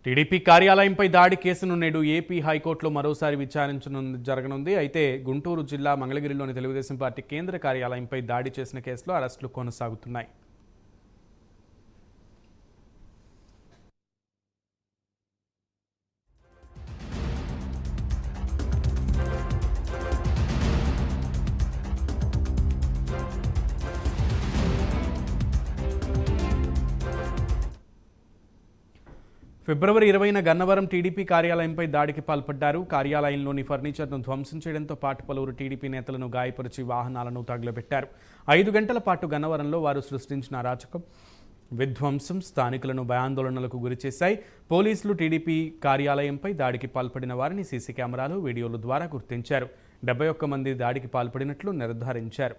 TDP కార్యాలయంపై దాడి కేసును నేడు ఏపీ హైకోర్టులో మరోసారి జరగనుంది. అయితే గుంటూరు జిల్లా మంగళగిరిలోని తెలుగుదేశం పార్టీ కేంద్ర కార్యాలయంపై దాడి చేసిన కేసులో అరెస్టులు కొనసాగుతున్నాయి. ఫిబ్రవరి 20న గన్నవరం టీడీపీ కార్యాలయంపై దాడికి పాల్పడ్డారు. కార్యాలయంలోని ఫర్నిచర్ను ధ్వంసం చేయడంతో పాటు పలువురు టీడీపీ నేతలను గాయపరిచి వాహనాలను తగులబెట్టారు. 5 గంటల పాటు గన్నవరంలో వారు సృష్టించిన అరాచకం, విధ్వంసం స్థానికులను భయాందోళనలకు గురిచేశాయి. పోలీసులు టీడీపీ కార్యాలయంపై దాడికి పాల్పడిన వారిని సీసీ కెమెరాలు, వీడియోల ద్వారా గుర్తించారు. 71 మంది దాడికి పాల్పడినట్లు నిర్ధారించారు.